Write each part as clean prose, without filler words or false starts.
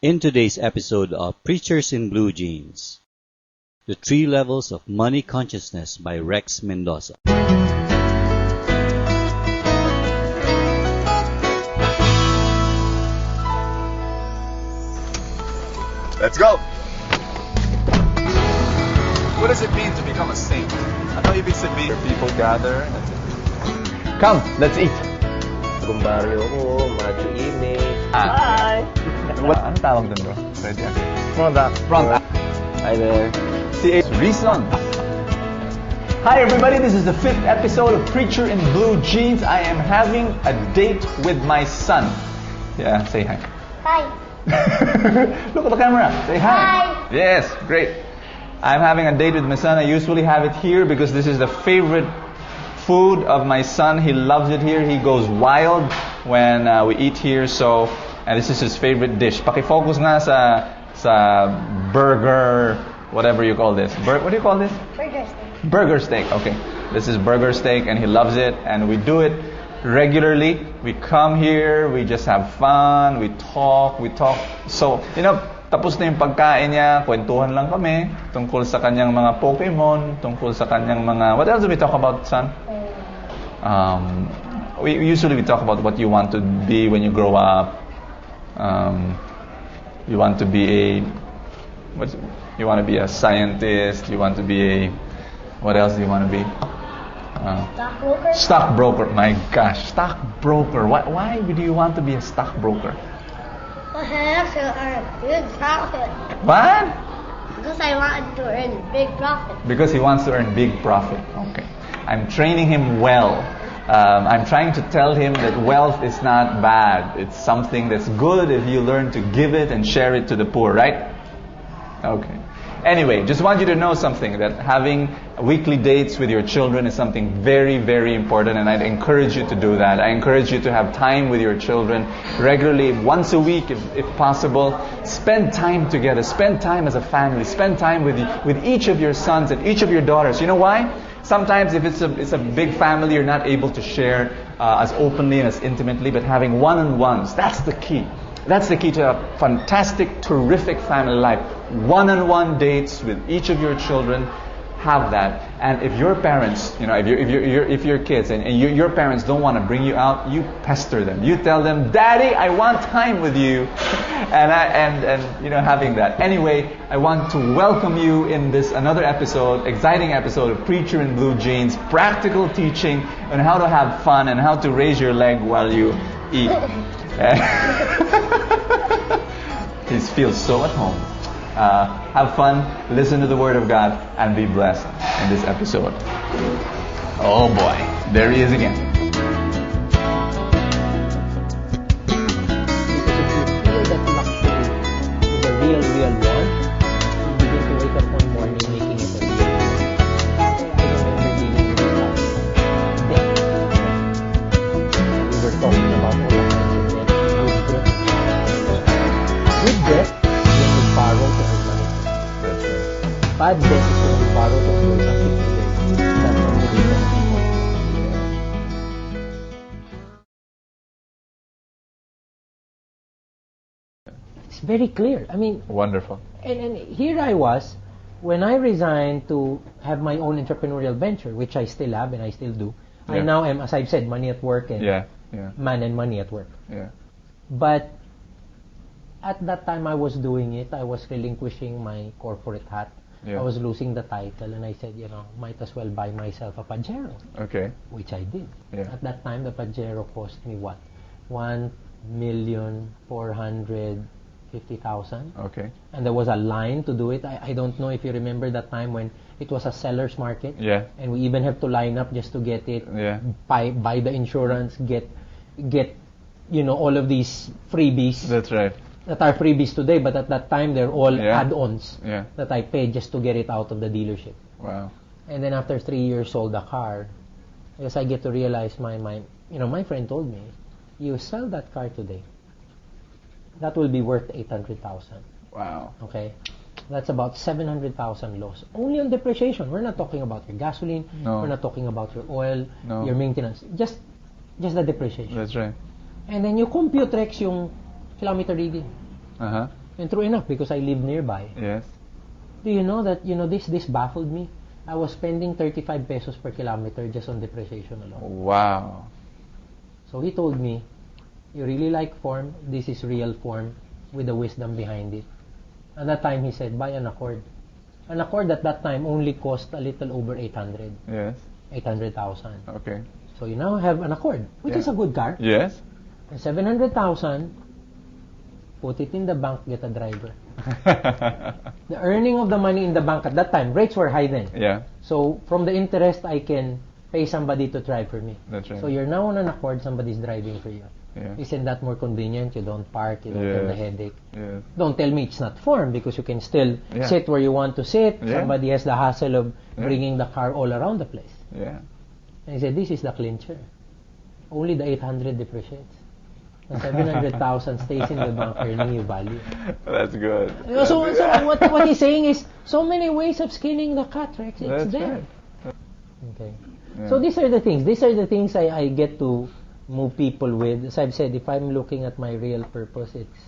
In today's episode of Preachers in Blue Jeans, The 3 Levels of Money Consciousness by Rex Mendoza. Let's go! What does it mean to become a saint? Ano ibig sabihin? Where people gather. Come, let's eat! Gumbaryo ko, macho image. Hi! Ano tawag dun, bro? Ready? Front act. Hi there. Si Reason. Hi everybody, this is the 5th episode of Preacher in Blue Jeans. I am having a date with my son. Yeah, say hi. Hi. Look at the camera. Say hi. Hi. Yes, great. I'm having a date with my son. I usually have it here because this is the favorite food of my son. He loves it here. He goes wild when we eat here. So, and this is his favorite dish. Paki-focus nga sa burger, whatever you call this. What do you call this? Burger steak. Burger steak. Okay. This is burger steak and he loves it. And we do it regularly. We come here, we just have fun, we talk. So, tapos na yung pagkain niya, kwentuhan lang kami tungkol sa kanyang mga Pokemon, tungkol sa kanyang mga... What else do we talk about, son? We usually talk about what you want to be when you grow up. You want to be you want to be a scientist, you want to be a... What else do you want to be? Stockbroker. Stockbroker. My gosh, stockbroker. Why do you want to be a stockbroker? I have to earn big profit. What? Because I want to earn big profit. Because he wants to earn big profit. Okay. I'm training him well. I'm trying to tell him that wealth is not bad. It's something that's good if you learn to give it and share it to the poor, right? Okay. Anyway, just want you to know something, that having weekly dates with your children is something very, very important, and I'd encourage you to do that. I encourage you to have time with your children regularly, once a week if possible. Spend time together. Spend time as a family. Spend time with each of your sons and each of your daughters. You know why? Sometimes if it's a big family, you're not able to share as openly and as intimately, but having one-on-ones, that's the key. That's the key to a fantastic, terrific family life. One-on-one dates with each of your children. Have that. And if your parents, if your kids and your parents don't want to bring you out, you pester them. You tell them, "Daddy, I want time with you," and having that. Anyway, I want to welcome you in this another episode, exciting episode of Preacher in Blue Jeans, practical teaching on how to have fun and how to raise your leg while you eat. He feels so at home. Have fun, listen to the Word of God, and be blessed in this episode. Oh boy, there he is again. Because if you feel that luxury is a real one, you begin to wake up one morning making it a real one. I remember dealing with debt. We were talking about all kinds of debt. Good debt, when you borrow to earn money. Bad debt is when you borrow to earn something today. That's unbelievable. It's very clear. I mean, Wonderful. and here I was, when I resigned to have my own entrepreneurial venture, which I still have and I still do. I Yeah. now am, as I've said, money at work and Yeah. man and money at work. Yeah. But at that time I was doing it, I was relinquishing my corporate hat. Yeah. I was losing the title, and I said, might as well buy myself a Pajero, Okay. which I did. Yeah. At that time, the Pajero cost me what? 1,450,000. Okay. And there was a line to do it. I don't know if you remember that time when it was a seller's market. Yeah. And we even have to line up just to get it. Yeah. Buy the insurance, get all of these freebies That's right. that are freebies today, but at that time they're all Yeah. add-ons Yeah. that I paid just to get it out of the dealership. Wow. And then after 3 years sold the car, because I get to realize my friend told me, you sell that car today, that will be worth 800,000. Wow. Okay? That's about 700,000 loss. Only on depreciation. We're not talking about your gasoline. No. We're not talking about your oil, No. your maintenance. Just the depreciation. That's right. And then you compute Rex yung kilometer reading. Uh-huh. And true enough, because I live nearby. Yes. Do you know that, this baffled me? I was spending 35 pesos per kilometer just on depreciation alone. Wow. So he told me, you really like form? This is real form with the wisdom behind it. At that time, he said, buy an Accord. An Accord at that time only cost a little over 800. Yes. 800,000. Okay. So you now have an Accord, which is a good car. Yes. And 700,000, put it in the bank, get a driver. The earning of the money in the bank at that time, rates were high then. Yeah. So from the interest, I can pay somebody to drive for me. That's right. So you're now on an Accord, somebody's driving for you. Yeah. Isn't that more convenient? You don't park, you don't have the headache. Yes. Don't tell me it's not form, because you can still Yeah. sit where you want to sit. Yeah. Somebody has the hassle of Yeah. bringing the car all around the place. Yeah. And he said, this is the clincher. Only the 800 depreciates. The 700,000 stays in the bank earning you value. That's good. So what he's saying is, so many ways of skinning the cat, Rex. It's That's there. right. Okay. Yeah. So these are the things. These are the things I get to move people with. As I've said, if I'm looking at my real purpose, it's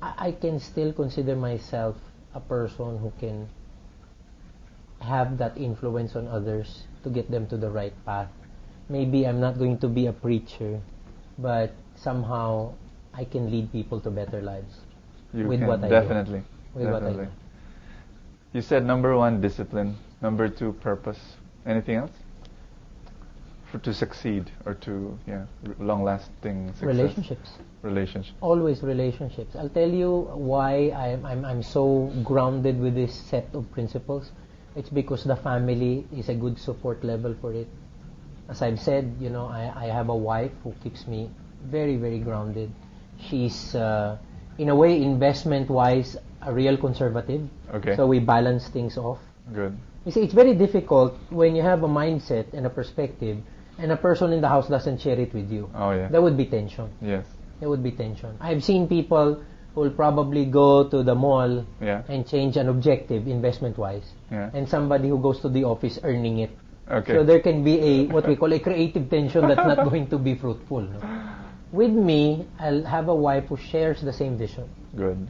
I can still consider myself a person who can have that influence on others to get them to the right path. Maybe I'm not going to be a preacher, but somehow I can lead people to better lives. You with can, what I do. definitely. With what I Definitely. do. You said number 1, discipline. Number 2, purpose. Anything else? To succeed or to long-lasting success. Relationships. Always relationships. I'll tell you why I'm so grounded with this set of principles. It's because the family is a good support level for it. As I've said, I have a wife who keeps me very, very grounded. She's, in a way, investment-wise, a real conservative. Okay. So we balance things off. Good. You see, it's very difficult when you have a mindset and a perspective and a person in the house doesn't share it with you. Oh, yeah. There would be tension. Yes. There would be tension. I've seen people who will probably go to the mall Yeah. and change an objective investment-wise. Yeah. And somebody who goes to the office earning it. Okay. So there can be what we call a creative tension that's not going to be fruitful. No? With me, I'll have a wife who shares the same vision Good.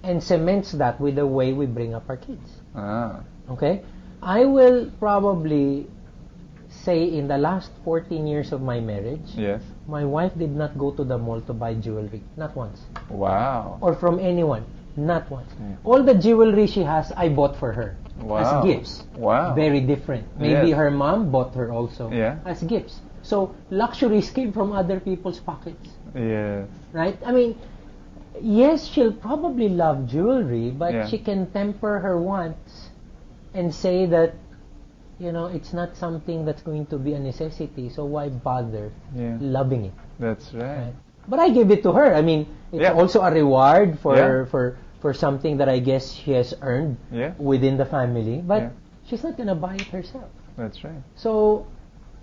and cements that with the way we bring up our kids. Ah. Okay? I will probably say in the last 14 years of my marriage, Yes. my wife did not go to the mall to buy jewelry. Not once. Wow. Or from anyone. Not once. Mm. All the jewelry she has, I bought for her. Wow. As gifts. Wow. Very different. Maybe Yes. her mom bought her also. Yeah. As gifts. So, luxuries came from other people's pockets. Yes. Right? I mean, yes, she'll probably love jewelry, but Yeah. she can temper her wants and say that, it's not something that's going to be a necessity, so why bother Yeah. loving it? That's right. Right? But I give it to her. I mean, it's Yeah. also a reward for Yeah. for something that I guess she has earned Yeah. within the family, but Yeah. she's not going to buy it herself. That's right. So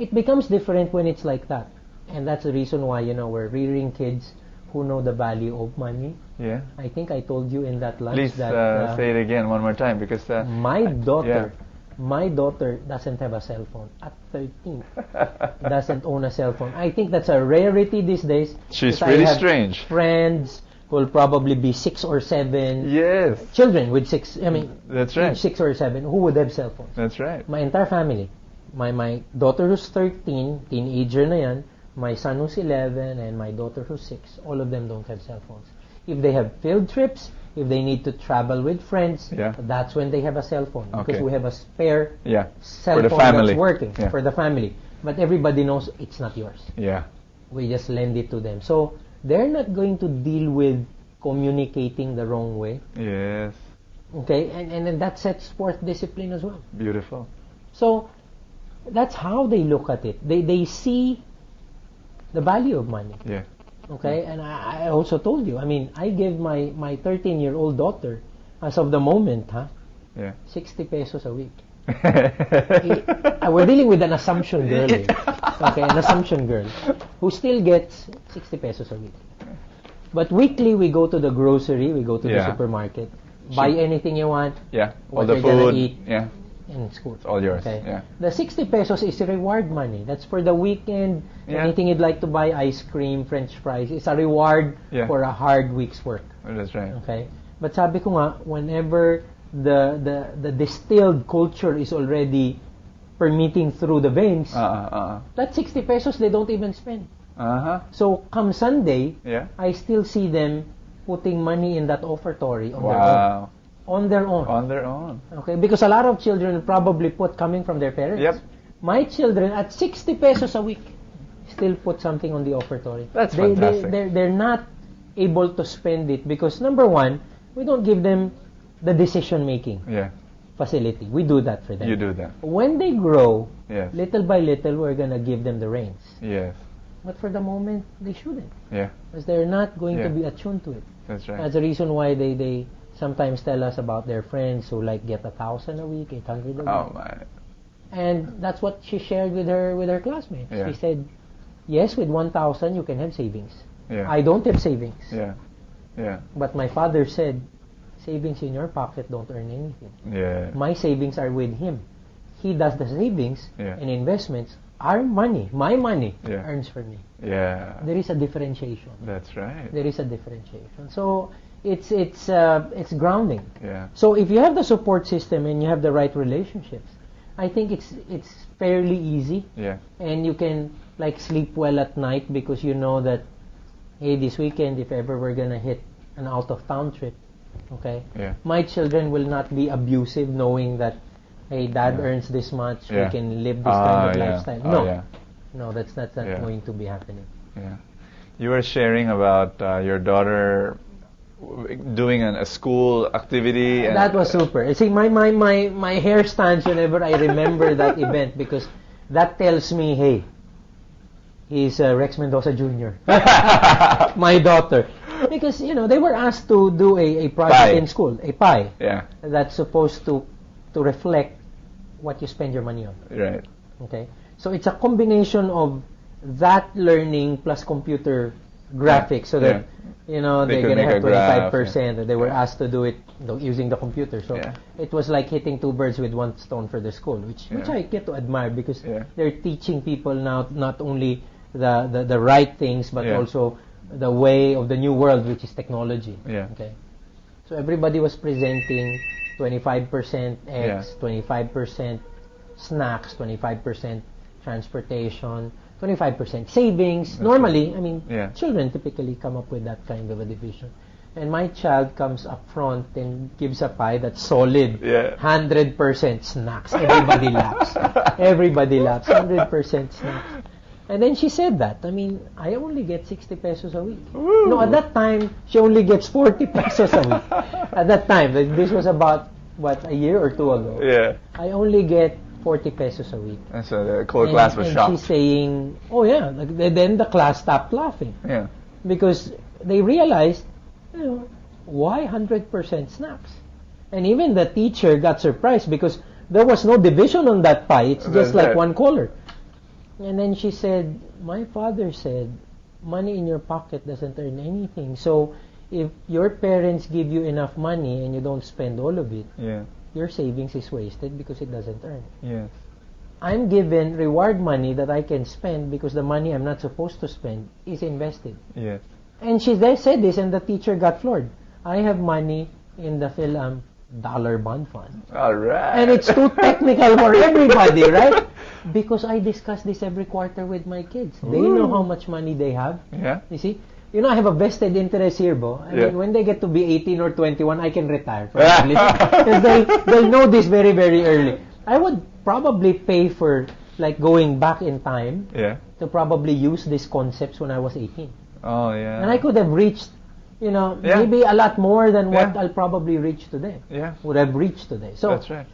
it becomes different when it's like that. And that's the reason why, we're rearing kids who know the value of money. Yeah. I think I told you in that lunch Please that say it again one more time because my daughter doesn't have a cell phone at 13. Doesn't own a cell phone. I think that's a rarity these days. She's because I pretty have strange. Friends who will probably be 6 or 7. Yes. Children with 6, That's right. 6 or 7 who would have cell phones. That's right. My entire family. My daughter who's 13, teenager na yan, my son who's 11, and my daughter who's 6, all of them don't have cell phones. If they have field trips, if they need to travel with friends, Yeah. that's when they have a cell phone. Because Okay. we have a spare Yeah. cell For the phone family. that's working Yeah. for the family. But everybody knows it's not yours. Yeah. We just lend it to them. So they're not going to deal with communicating the wrong way. Yes. Okay? And that sets forth discipline as well. Beautiful. So that's how they look at it. They see the value of money. Yeah. Okay? And I also told you, I give my 13-year-old daughter, as of the moment, Yeah. 60 pesos a week. We're dealing with an assumption girl here. Okay, an assumption girl who still gets 60 pesos a week. But weekly we go to the grocery, we go to the Yeah. supermarket, buy anything you want, Yeah. All what the you're gonna food. eat. Yeah. in school. It's all yours. Okay. Yeah. The 60 pesos is reward money. That's for the weekend. Yeah. Anything you'd like to buy, ice cream, French fries, it's a reward Yeah. for a hard week's work. That's right. Okay. But sabi ko nga, whenever the distilled culture is already permeating through the veins, that 60 pesos they don't even spend. So come Sunday, Yeah. I still see them putting money in that offertory on Wow. their own. On their own. Okay, because a lot of children probably put coming from their parents. Yep. My children at 60 pesos a week still put something on the offertory. That's fantastic. They're not able to spend it because number one, we don't give them the decision making Yeah. facility. We do that for them. You do that. When they grow, Yes. little by little, we're gonna give them the reins. Yes. But for the moment, they shouldn't, Yeah. because they're not going to Yeah. be attuned to it. That's right. That's the reason why they sometimes tell us about their friends who like get 1,000 a week, 800 a week. Oh my. And that's what she shared with her classmates. Yeah. She said, yes, with 1,000 you can have savings. Yeah. I don't have savings. Yeah. Yeah. But my father said, savings in your pocket don't earn anything. Yeah. My savings are with him. He does the savings Yeah. and investments. Our money, my money, Yeah. earns for me. Yeah. There is a differentiation. That's right. There is a differentiation. So it's grounding. Yeah. So if you have the support system and you have the right relationships, I think it's fairly easy, Yeah. and you can like sleep well at night because you know that, hey, this weekend if ever we're gonna hit an out of town trip, okay, Yeah. my children will not be abusive knowing that, hey, dad Yeah. earns this much, Yeah. we can live this kind of yeah. lifestyle. Oh, No, yeah. no, that's not Yeah. going to be happening. Yeah. You were sharing about your daughter doing a school activity. And That was super. See, my hair stands whenever I remember that event because that tells me, hey, he's Rex Mendoza Jr. My daughter. Because, they were asked to do a project Pie. in school, a pie, Yeah. that's supposed to reflect what you spend your money on. Right. Okay? So it's a combination of that learning plus computer graphics so that, They they're could going to make have a graph, 25%. And they were asked to do it using the computer. So Yeah. it was like hitting two birds with one stone for the school, which Yeah. I get to admire because Yeah. they're teaching people now not only the right things, but Yeah. also the way of the new world, which is technology. Yeah. Okay. So everybody was presenting 25% eggs, 25% snacks, 25% transportation, 25% savings. Normally, Yeah. children typically come up with that kind of a division. And my child comes up front and gives a pie that's solid. Yeah. 100% snacks. Everybody laughs. Everybody laughs. 100% snacks. And then she said that. I only get 60 pesos a week. No, at that time, she only gets 40 pesos a week. At that time, this was about, a year or two ago. Yeah. I only get 40 pesos a week. And so the whole class was and shocked. she's saying, oh yeah, then the class stopped laughing. Yeah. Because they realized, why 100% snacks? And even the teacher got surprised because there was no division on that pie. It's just like one color. And then she said, my father said, money in your pocket doesn't earn anything. So if your parents give you enough money and you don't spend all of it, Yeah. your savings is wasted because it doesn't earn. Yes. I'm given reward money that I can spend because the money I'm not supposed to spend is invested. Yes. And she then said this and the teacher got floored. I have money in the Phil dollar bond fund. All right. And it's too technical for everybody, right? Because I discuss this every quarter with my kids. They know how much money they have. Yeah. You see? I have a vested interest here, Bo. I Yeah. mean, when they get to be 18 or 21, I can retire. Probably. Because they'll know this very, very early. I would probably pay for, going back in time Yeah. to probably use these concepts when I was 18. Oh yeah. And I could have reached, maybe a lot more than what I'll probably reach today. Yeah. Would have reached today. So That's right.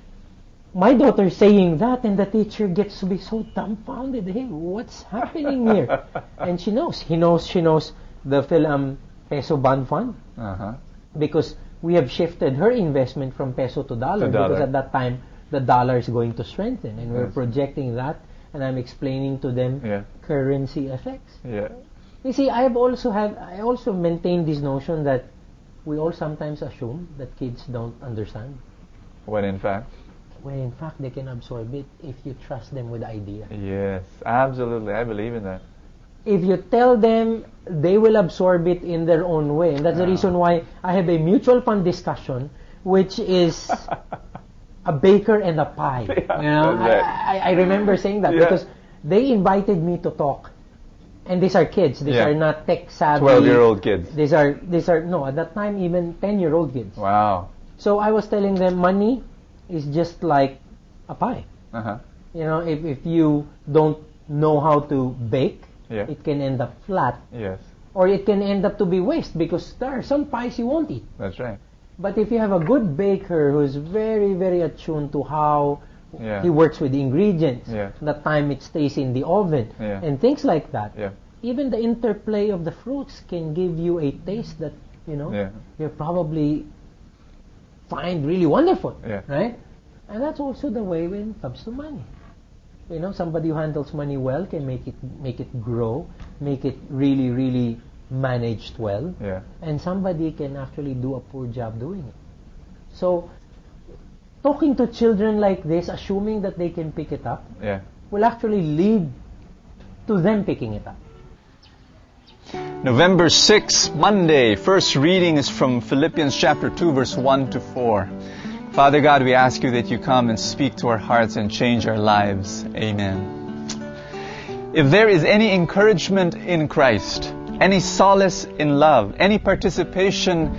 my daughter saying that, and the teacher gets to be so dumbfounded. Hey, what's happening here? And she knows. She knows the Phil peso bond fund Uh-huh. because we have shifted her investment from peso to dollar To dollar. because at that time the dollar is going to strengthen, and we're Yes. projecting that. And I'm explaining to them Yeah. currency effects. Yeah. You see, I also maintain this notion that we all sometimes assume that kids don't understand. When in fact. when in fact they can absorb it if you trust them with the idea. Yes, absolutely. I believe in that. If you tell them, they will absorb it in their own way. And that's the reason why I have a mutual fund discussion, which is a baker and a pie. Yeah, you know, that's right. I remember saying that because they invited me to talk. And these are kids. These are not tech savvy. 12-year-old kids. These are no, at that time even 10-year-old kids. Wow. So I was telling them money is just like a pie. Uh-huh. You know, if you don't know how to bake, it can end up flat. Yes. Or it can end up to be waste because there are some pies you won't eat. That's right. But if you have a good baker who's very, very attuned to how he works with the ingredients, the time it stays in the oven, and things like that, even the interplay of the fruits can give you a taste that, you know, you'll probably find really wonderful, right? And that's also the way when it comes to money. You know, somebody who handles money well can make it grow, make it really, really managed well, and somebody can actually do a poor job doing it. So, talking to children like this, assuming that they can pick it up, will actually lead to them picking it up. November 6, Monday. First reading is from Philippians chapter 2, verse 1 to 4. Father God, we ask you that you come and speak to our hearts and change our lives. Amen. If there is any encouragement in Christ, any solace in love, any participation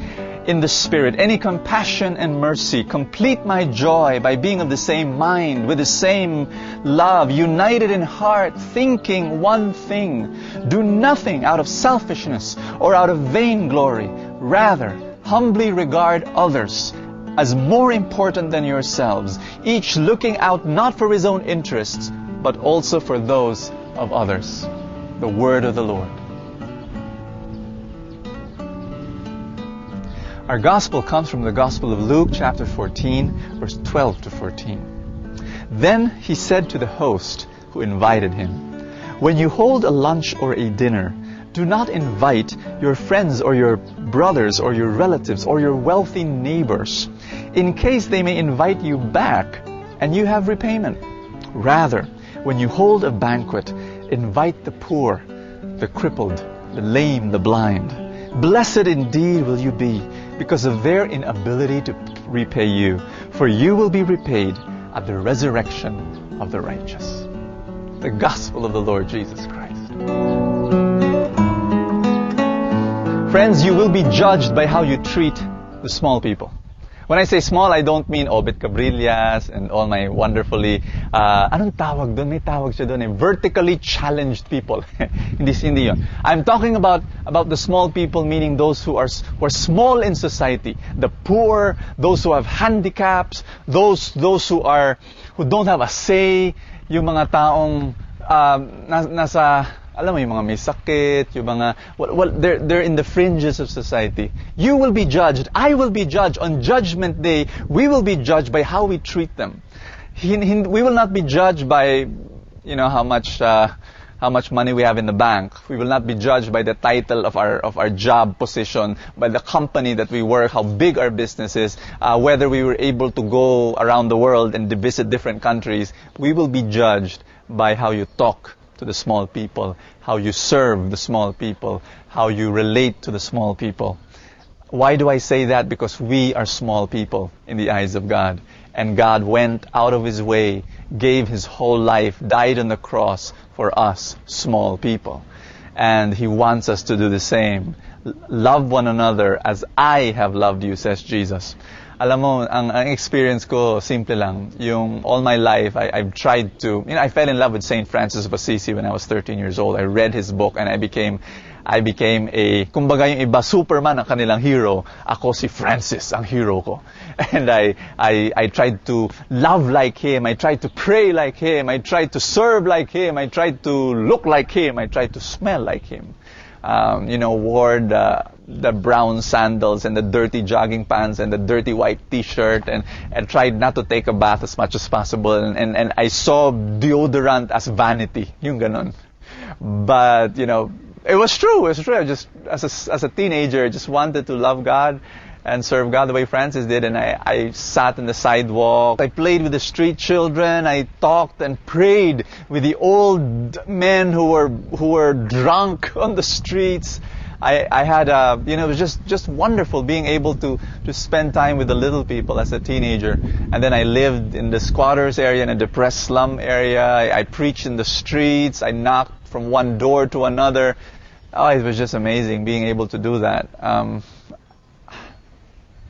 in the Spirit, any compassion and mercy, complete my joy by being of the same mind, with the same love, united in heart, thinking one thing. Do nothing out of selfishness or out of vainglory. Rather, humbly regard others as more important than yourselves, each looking out not for his own interests, but also for those of others. The word of the Lord. Our gospel comes from the Gospel of Luke, chapter 14, verse 12 to 14. Then he said to the host who invited him, "When you hold a lunch or a dinner, do not invite your friends or your brothers or your relatives or your wealthy neighbors, in case they may invite you back and you have repayment. Rather, when you hold a banquet, invite the poor, the crippled, the lame, the blind. Blessed indeed will you be because of their inability to repay you, for you will be repaid at the resurrection of the righteous." The gospel of the Lord Jesus Christ. Friends, you will be judged by how you treat the small people. When I say small, I don't mean Obet Cabrillas and all my wonderfully, anong tawag doon? May tawag siya doon, vertically challenged people. Hindi yun. I'm talking about the small people, meaning those who are small in society. The poor, those who have handicaps, those who don't have a say, yung mga taong nasa, alam mo, yung mga may sakit, yung mga, they're in the fringes of society. You will be judged. I will be judged. On Judgment Day, we will be judged by how we treat them. We will not be judged by, you know, how much money we have in the bank. We will not be judged by the title of our job position, by the company that we work, how big our business is, whether we were able to go around the world and visit different countries. We will be judged by how you talk to the small people, how you serve the small people, how you relate to the small people. Why do I say that? Because we are small people in the eyes of God. And God went out of His way, gave His whole life, died on the cross for us, small people. And He wants us to do the same. Love one another as I have loved you, says Jesus. Alam mo, ang experience ko, simple lang. Yung all my life, I've tried to, I fell in love with Saint Francis of Assisi when I was 13 years old. I read his book and I became kumbaga yung iba, Superman ang kanilang hero. Ako si Francis, ang hero ko. And I tried to love like him. I tried to pray like him. I tried to serve like him. I tried to look like him. I tried to smell like him. Wore the brown sandals and the dirty jogging pants and the dirty white t-shirt and tried not to take a bath as much as possible. And I saw deodorant as vanity. Yung ganon. But, it was true. I just, as a teenager, just wanted to love God and serve God the way Francis did. And I sat in the sidewalk. I played with the street children. I talked and prayed with the old men who were drunk on the streets. I had it was just wonderful being able to spend time with the little people as a teenager. And then I lived in the squatters area, in a depressed slum area. I preached in the streets. I knocked from one door to another. Oh, it was just amazing being able to do that.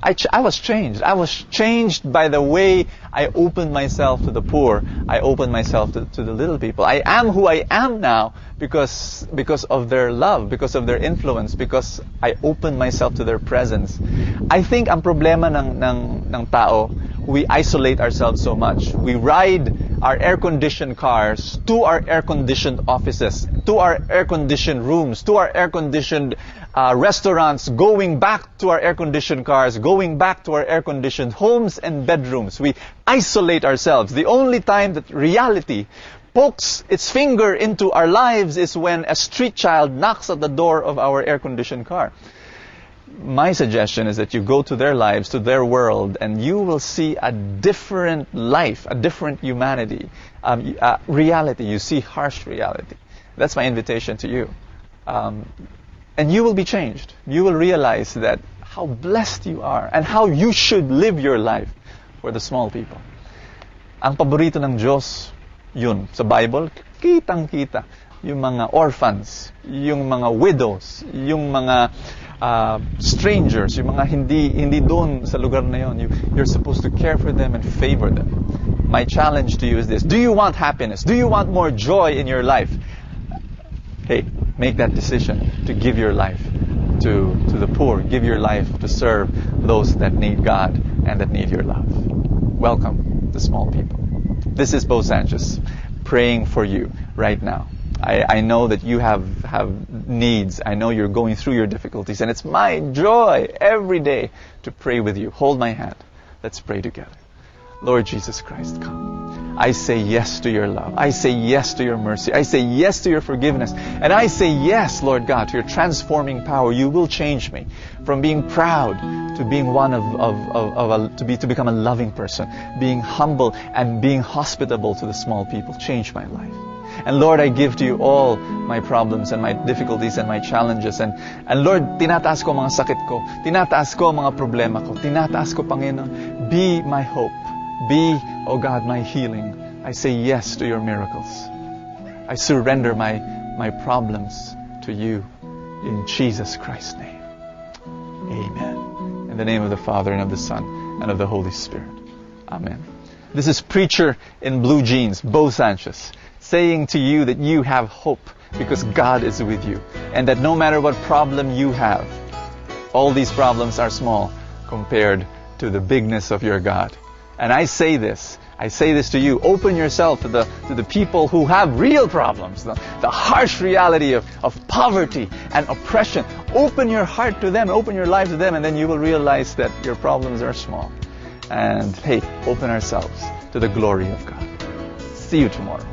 I was changed. I was changed by the way I opened myself to the poor. I opened myself to the little people. I am who I am now because of their love, because of their influence, because I opened myself to their presence. I think ang problema ng tao, we isolate ourselves so much. We ride our air-conditioned cars to our air-conditioned offices, to our air-conditioned rooms, to our air-conditioned restaurants, going back to our air-conditioned cars, going back to our air-conditioned homes and bedrooms. We isolate ourselves. The only time that reality pokes its finger into our lives is when a street child knocks at the door of our air-conditioned car. My suggestion is that you go to their lives, to their world, and you will see a different life, a different humanity, reality. You see harsh reality. That's my invitation to you. And you will be changed. You will realize that how blessed you are and how you should live your life for the small people. Ang paborito ng Diyos, yun, sa Bible, kitang-kita. Yung mga orphans, yung mga widows, yung mga strangers, yung mga hindi doon sa lugar na yun. You're supposed to care for them and favor them. My challenge to you is this. Do you want happiness? Do you want more joy in your life? Hey, make that decision to give your life to the poor. Give your life to serve those that need God and that need your love. Welcome, the small people. This is Bo Sanchez praying for you right now. I know that you have needs. I know you're going through your difficulties. And it's my joy every day to pray with you. Hold my hand. Let's pray together. Lord Jesus Christ, come. I say yes to your love. I say yes to your mercy. I say yes to your forgiveness. And I say yes, Lord God, to your transforming power. You will change me from being proud to being one to become a loving person, being humble and being hospitable to the small people. Change my life. And Lord, I give to you all my problems and my difficulties and my challenges. And Lord, tinataas ko mga sakit ko. Tinataas ko mga problema ko. Tinataas ko, Panginoon. Be my hope. Be, oh God, my healing. I say yes to your miracles. I surrender my problems to you. In Jesus Christ's name. Amen. In the name of the Father and of the Son and of the Holy Spirit. Amen. This is Preacher in Blue Jeans, Bo Sanchez, saying to you that you have hope because God is with you. And that no matter what problem you have, all these problems are small compared to the bigness of your God. And I say this to you, open yourself to the people who have real problems, the harsh reality of poverty and oppression. Open your heart to them, open your life to them, and then you will realize that your problems are small. And hey, open ourselves to the glory of God. See you tomorrow.